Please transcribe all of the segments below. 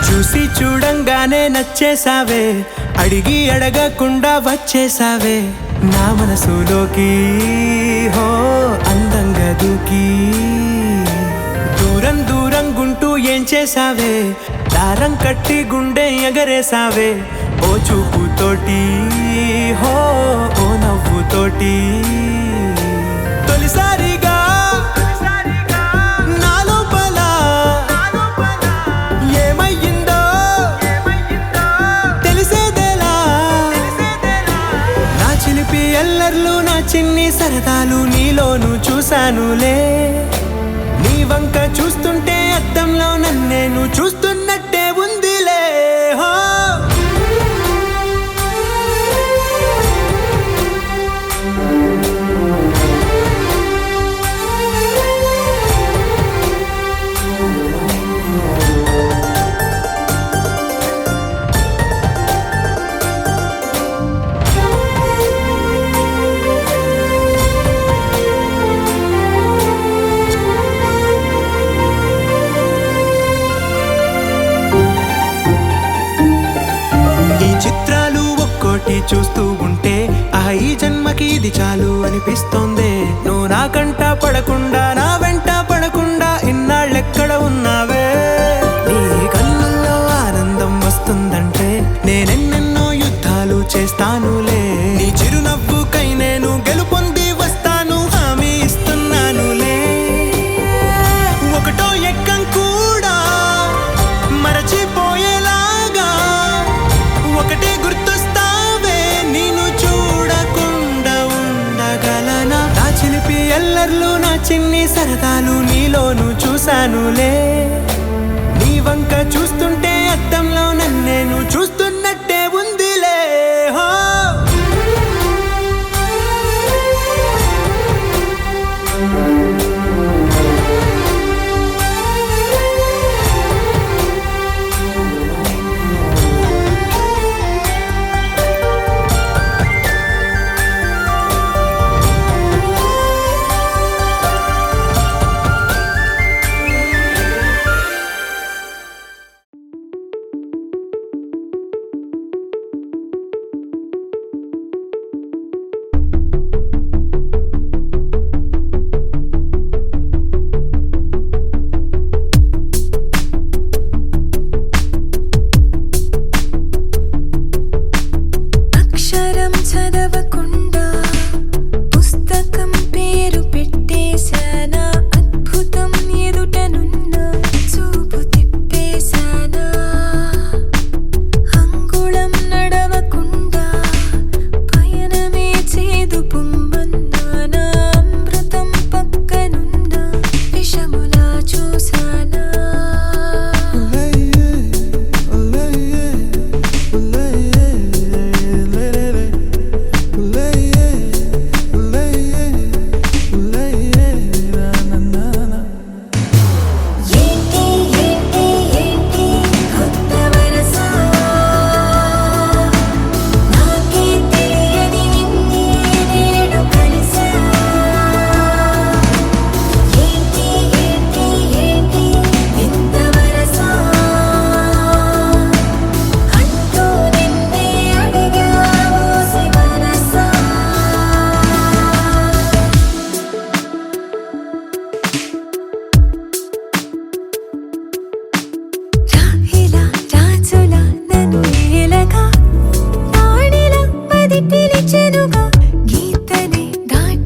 చూసి చూడంగానే నచ్చేసావే, అడిగి అడగకుండా వచ్చేసావే నా మనసులోకి. హో అందంగా దూకి దూరం దూరం గుంటూ ఏం చేసావే, దారం కట్టి గుండె ఎగరేసావే ఓ చూపుతోటి, హో ఓ నవ్వుతోటి. తొలిసారిగా ఎల్లర్లు నా చిన్ని సరదాలు నీలోను చూశానులే. నీ వంక చూస్తుంటే అద్దంలో నన్నేను చూస్తున్నట్టే ఉందిలే. హో చూస్తూ ఉంటే ఈ జన్మకి ఇది చాలు అనిపిస్తోందే. నువ్వు నా కంట పడకుండా నా వెంట పడకుండా ఇన్నాళ్ళెక్కడ ఉన్నావే. నీ కళ్ళల్లో ఆనందం వస్తుందంటే నేనెన్నెన్నో యుద్ధాలు చేస్తానులే. నీ చిరునవ్వుకై నేను గెలుపొంది వస్తాను, హామీ ఇస్తున్నానులే. ఒకటో ఎక్కం కూడా మరచిపోయేలాగా ఒకటే గుర్తు ఎల్లర్లు నా చిన్ని సరదాలు నీలోను చూశానులే. నీ వంక చూస్తుంటే అద్దంలో నన్నేను చూస్తున్నట్టే ఉందిలే. హో పిలిచెనుగా గీతనే దాటి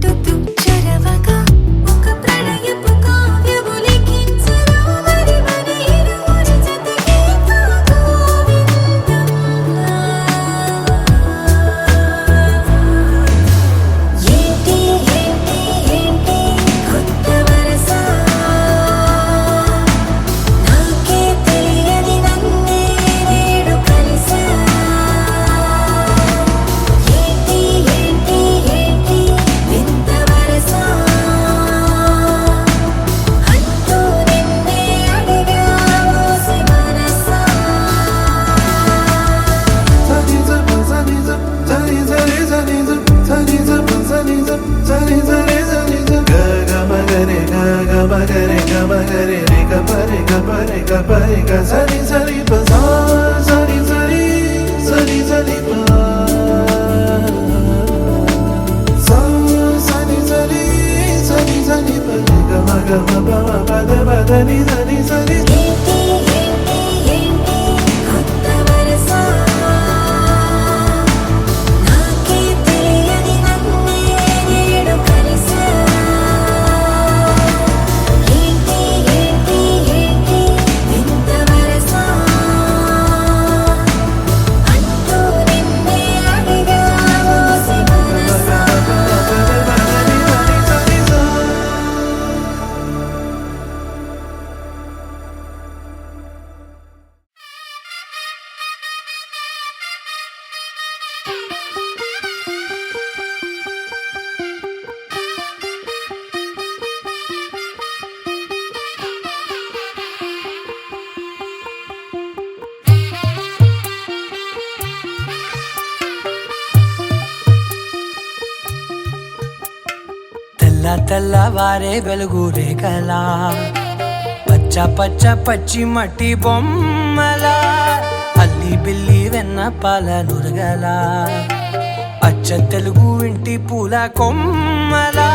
తెల్లవారే వెలుగు రేఖలా పచ్చ పచ్చ పచ్చి మట్టి బొమ్మలా అల్లి బిల్లి వెన్న పాల నురగలా అచ్చ తెలుగు ఇంటి పూల కొమ్మలా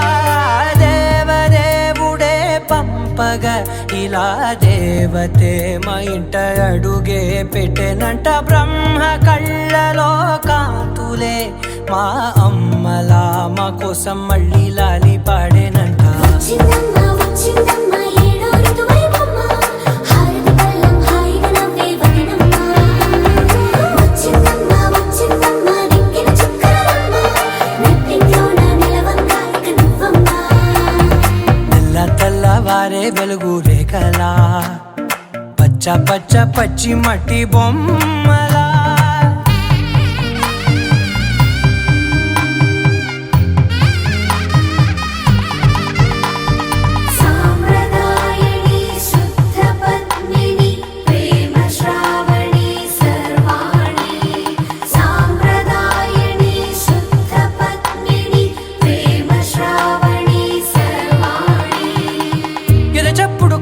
దేవదేవుడే పంపగా ఇలా దేవతే మా ఇంట అడుగే పెట్టెనంట బ్రహ్మ కళ్ళలో కాంతులే మా అమ్మలా మా కోసం మళ్ళీ లాలి పాడేనంట తెల్లవారే వెలుగు రేఖలా పచ్చ పచ్చ పచ్చి మట్టి బొమ్మలా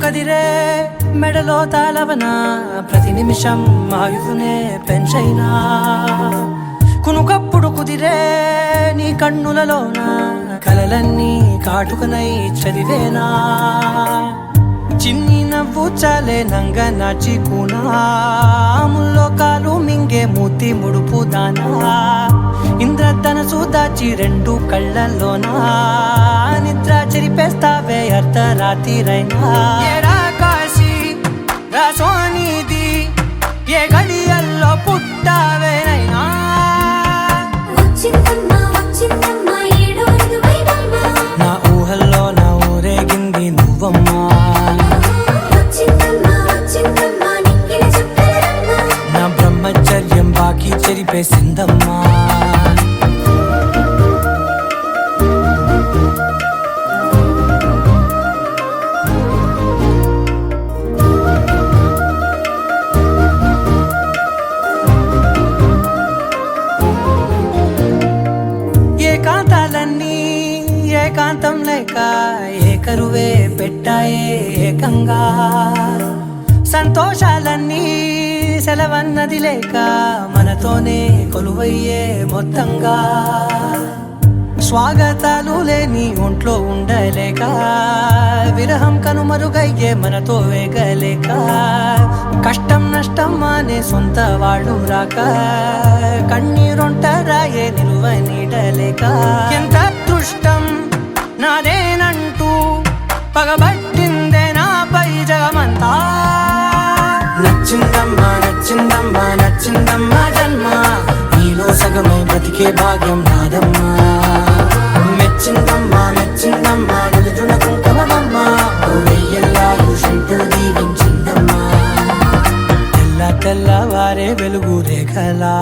కదిరే మెడలో తాళవన ప్రతి నిమిషం ఆయుధునే పెంచైనా కునుకప్పుడు కుదిరే నీ కన్నులలోన కలలన్నీ కాటుకనై చదివేనా చిన్ని నవ్వు చాలే నంగ నాచి కూనాముల్లో కాలు మింగే మూతి ముడుపు దానా ఇంద్రధనసు దాచి రెండు కళ్ళల్లోనా నిద్ర చెరిపేస్తావే అర్ధరాత్రిరైనా కాశీ రాసోనిది ఏ గడియల్లో పుట్టావేనైనా నా ఊహల్లో నా ఊరేగింది నువ్వమ్మా నా బ్రహ్మచర్యం బాకీ చెరిపేసిందమ్మా ఏకాంతాలన్నీ ఏకాంతం లేక ఏకరువే పెట్టాయే ఏకంగా సంతోషాలన్నీ సెలవన్నది లేక మనతోనే కొలువయ్యే మొత్తంగా స్వాగతాలు లేని ఒంట్లో ఉండలేక విరహం కనుమరుగయ్యే మనతో వేగలేక కష్టం నష్టం అనే సొంత వాళ్ళు రాక కన్నీరొంటరాయే నిలువ నీడలేక ఎంత అదృష్టం నాదేనంటూ పగబట్టిందే నాపై జగమంతా నచ్చిందమ్మా నచ్చిందమ్మా నచ్చిందమ్మా జన్మ నీలో సగమై బ్రతికే భాగ్యం నాదమ్మా మెచ్చిందమ్మా మెచ్చిందమ్మా నిలుచున కుంకుమమ్మా వెయ్యల్లాలు శంకులు దీవించిందమ్మా తెల్లవారే వెలుగు రేఖలా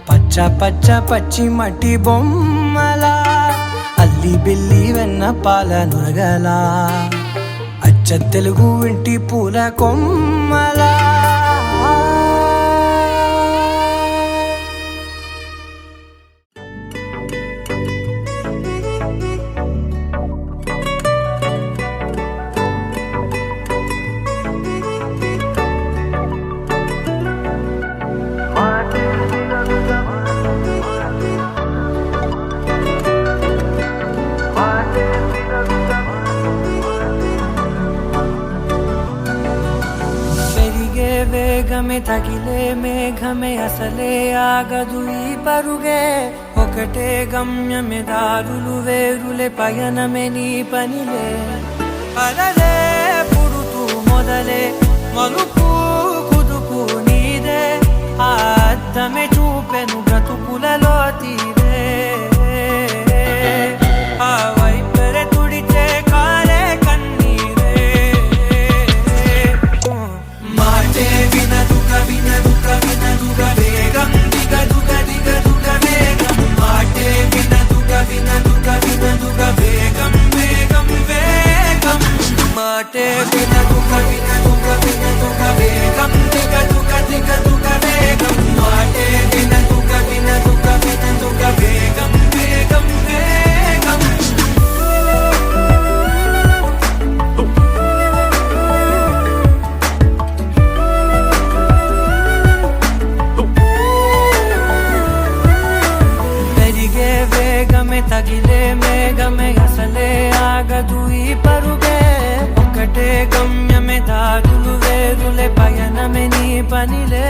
పచ్చ పచ్చ పచ్చి మట్టి బొమ్మలా అల్లి బిల్లి వెన్న పాల నురగలా అచ్చ తెలుగు ఇంటి పూల కొమ్మలా వేగమే తగిలే మేఘమే అసలే ఆగదు ఈ పరుగే ఒకటే గమ్యమే దారులు వేరులే పయనమే నీ పనిలే అలలే పుడుతూ మొదలే మలుపు కుదుపు నీదే ఆ అద్దమే చూపెను బ్రతుకులలో తీరే ఆ వైపరే తుడిచే కాలే కన్నీరే మాటే వినదుగ వినదుగ వినదుగ వేగం దిగదుగ దిగదుగ వేగం మాటే వినదుగ వినదుగ వినదుగ వేగం వేగం వేగం మాటే వినదుగ వినదుగ వినదుగ వేగం దిగదుగ దిగదుగ వేగం మాటే వినదుగ వినదుగ వినదుగ తగిలే మేఘమే అసలే ఆగదు ఈ పరుగే ఒకటే గమ్యమే దారులు వేరులే పయనమే నీ పనిలే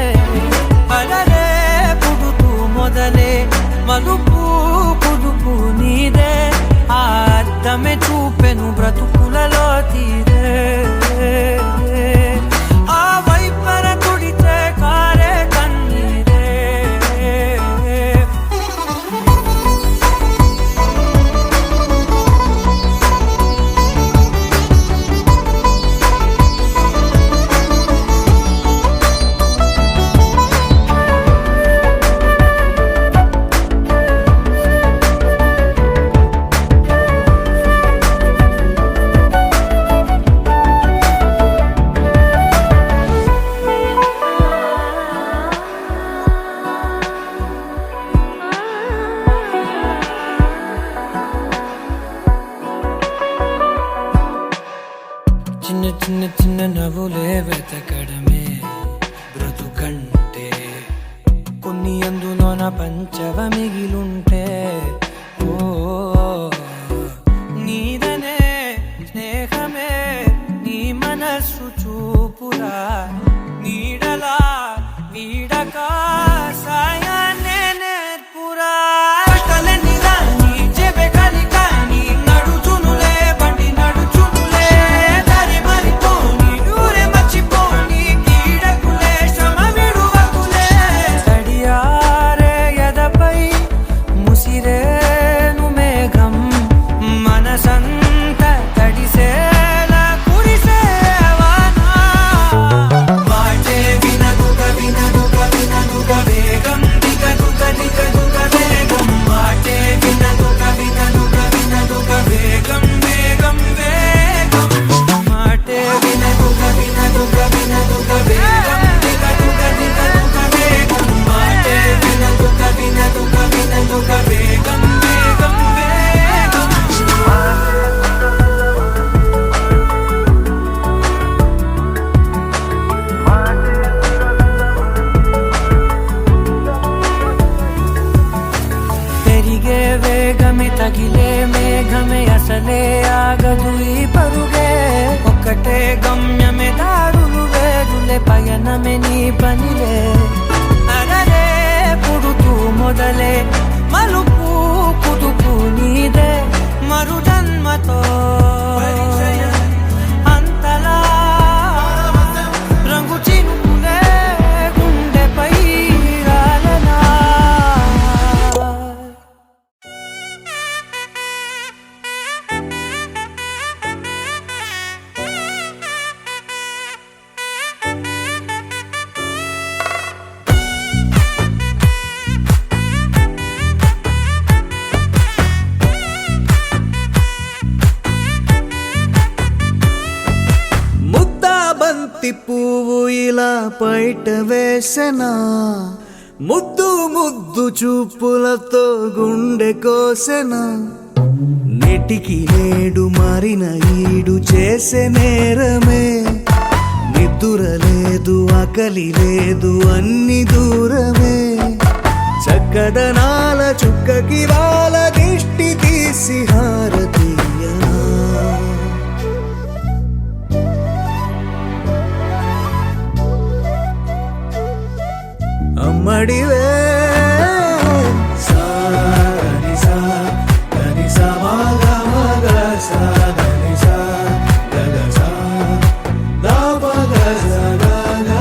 అలలే పుడుతూ మొదలే మలుపు కుదుపు నీదే ఆ అద్దమే చూపెను బ్రతుకులలో తీరే ఆ వైపర తుడితే కారే కన్నీరే చిన్న చిన్న చిన్న నవ్వులే వెతకడమే బ్రతుకంటే కొన్ని అందులోన పంచవ మిగిలుంటే ఓ నీదనే స్నేహమే నీ మనస్సు చూపురా నీడలా వీడక సాయాన్నే నేర్పురా కలని రాని చెబె కలి కాని నడుచునులే బండి నడుచునులే దారి మరిపోని ఊరే మర్చిపోని కీడకులే శ్రమ విడువకులే తడియారే ఎదపై ముసిరేను మేఘం మనసంత తడిసేలా కురిసేవానా వాటే వినదుగ వినదుగ వినదుగ వేగం దిగదుగ దిగదుగ వేగం వాటే వినదుగ వినదుగ వినదుగ వేగం వేగం వేగం వాటే వినదుగ వినదుగ వినదుగ వేగం దిగదుగ దిగదుగ వేగం వాటే వినదుగ వినదుగ వినదుగ వేగం వేగం వేగం పెరిగే వేగమే తగిలే మేఘమే అసలే ఆగదు ఈ పరుగే ఒక్కటే గమ్యమే దారులు వేరులే పయనమే నీ పనిలే అరరే పుడుతూ మొదలే మలుపు కుదుపు నీదే మరు జన్మతో అంతలా రంగు చినుకులే గుండెపై రాలనా ముద్దాబంతి పువ్వు ఇలా బయట వేసెనా ముద్దు ముద్దు చూపులతో గుండె కోసెనా నెటికి నేడు మారిన ఈడు చేసే నేరమే నిద్దుర లేదు ఆకలి లేదు అన్ని దూరమే చక్కదనాల చుక్కకి వాళ్ళ దిష్టి తీసి హారతీయనా అమ్మడివే సాని సా దని సా మగ మగ సా దని సా గగ సా దా మగ సా గగ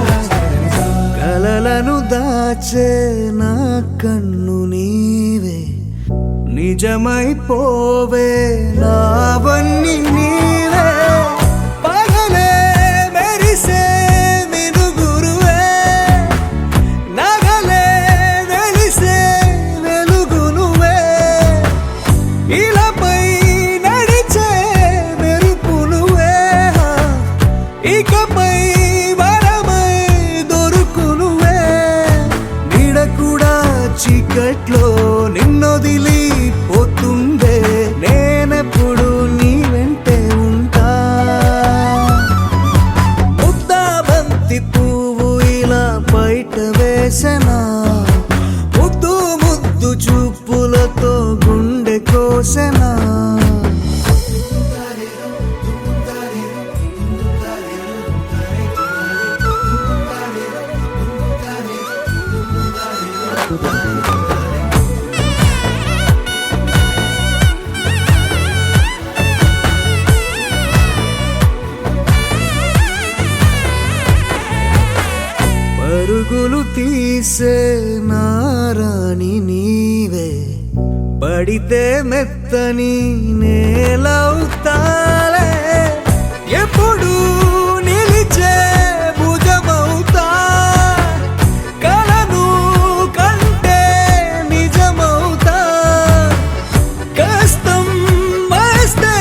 సా కలలను దాచే నా కన్ను నీవే నిజమైపోవే నావన్నీ నీవే పగలే మెరిసే మినుగురువే నగలే వెలిసే వెలుగు నువ్వే ఇలాపై నడిచే మెరుపు నువ్వే ఇకపై వరమై దొరుకు నువ్వే నీడ కూడా చీకట్లో నిన్నొదిలి పోతుందే నేనెప్పుడు నీ వెంటే పడితే మెత్తని నేలవుతాలే ఎప్పుడు నిలిచే భుజమవుతా కలను కంటే నిజమవుతా కష్టం వస్తే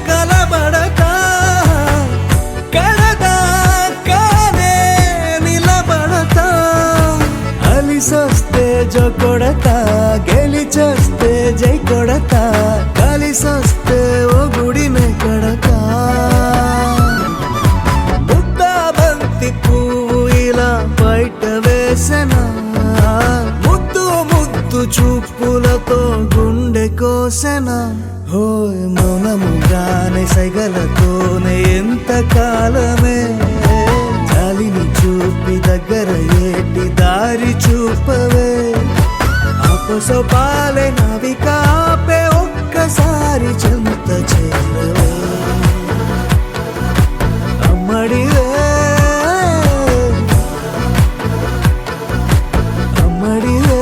కలబడతా కడదాకానే నిలబడతా అలిసొస్తే జో కొడతా గెలిచొస్తే జై కొడతా కలిసొస్తే ఓ గుడినే కడతా ముద్దా బంతి పువ్వు ఇలా బయట వేసెనా ముద్దు ముద్దు చూపులతో గుండె కోసెనా హోయ్ మౌనముగానే సైగలతోనే ఎంత కాలమే జాలిని చూపి దగ్గర ఏటి దారి చూపవే ఆపసోపాలే నావికాపే ఒక్కసారి చెంత చేరవే అమ్మడివే అమ్మడివే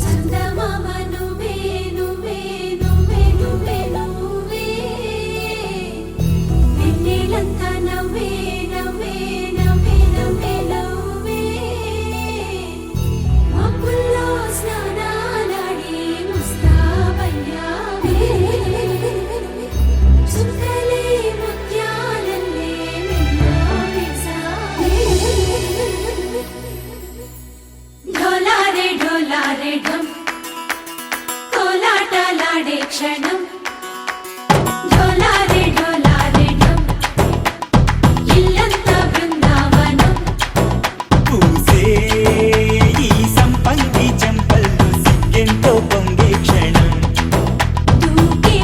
చందమామ నువ్వే నువ్వే నువ్వే నువ్వే నువ్వే వెన్నెలంతా నవ్వే నవ్వే నవ్వే నవ్వే నవ్వే మబ్బుల్లో స్నానాలాడి ముస్తాబయ్యావే చుక్కలే ముత్యాలల్లే మెన్నా వేసావే ढोलारे ढम कोलाटलाडे क्षणम ढोलारे ढम इल्लंता बृंदावनम పూసే ఈ సంపంగి చెంపల్లో సిగ్గెంతో పొంగే క్షణం దూకే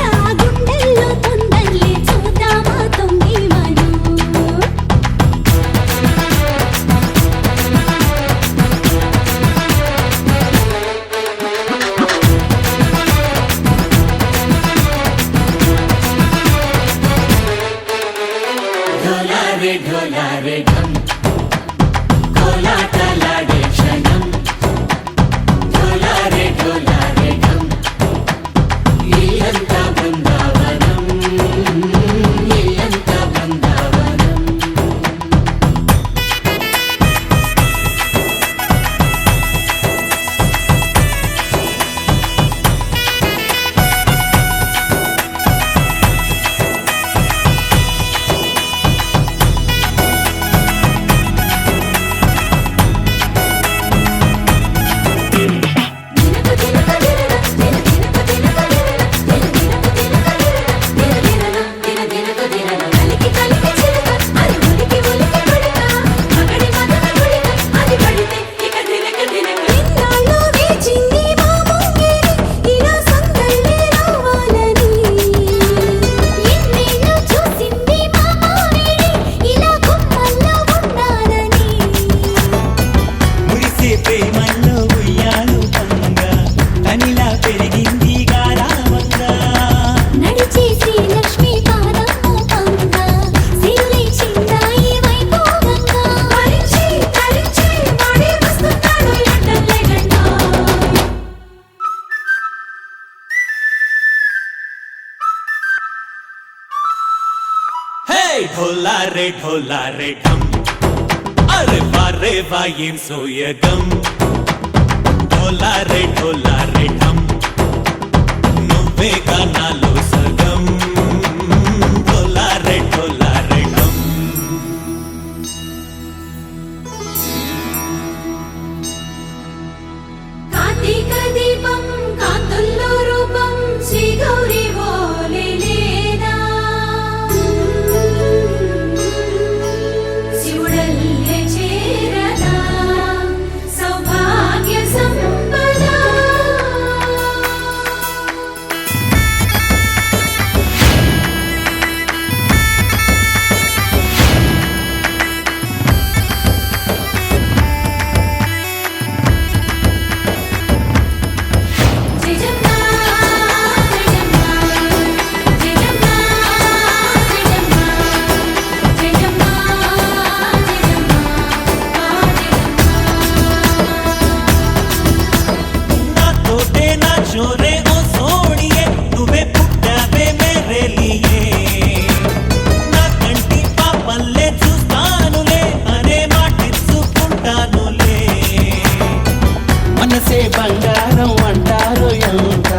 ఆ గుండెల్లో తొందల్లి చూద్దామా తొంగి మను ढोलारे ढम कोलाटलाडे क्षणम ढोलारे ढम ఇల్లంతా బృందావనం ఇల్లంతా బృందావనం మురిసే ప్రేమల్లో ఉయ్యాలు పంగా తనిలా పెరిగింది గారావంగా నడిచే శ్రీ లక్ష్మీ పాదము పంగ సిరులై చిందాయి వైభోగంగా పరిచి వాడి వస్తున్నాడు ఎండలే గంట హే ढोलारे ढम అరే వా ఏం సోయగం ढोलारे ढम నువ్వే గానాలో సగం ढोलारे ढम కార్తీక దీపం కాంతుల్లో రూపం శ్రీ గౌరీ ఓలే లేనా శివుడల్లే చేరదా సౌభాగ్య సంపద చోరే ఓ సోడియే నువ్వే పుట్టావే మేరే లియే నా కంటి పాపల్లే చూస్తానులే అనే మాటిచ్చుకుంటానులే మనసే బంగారం అంటారు ఎంత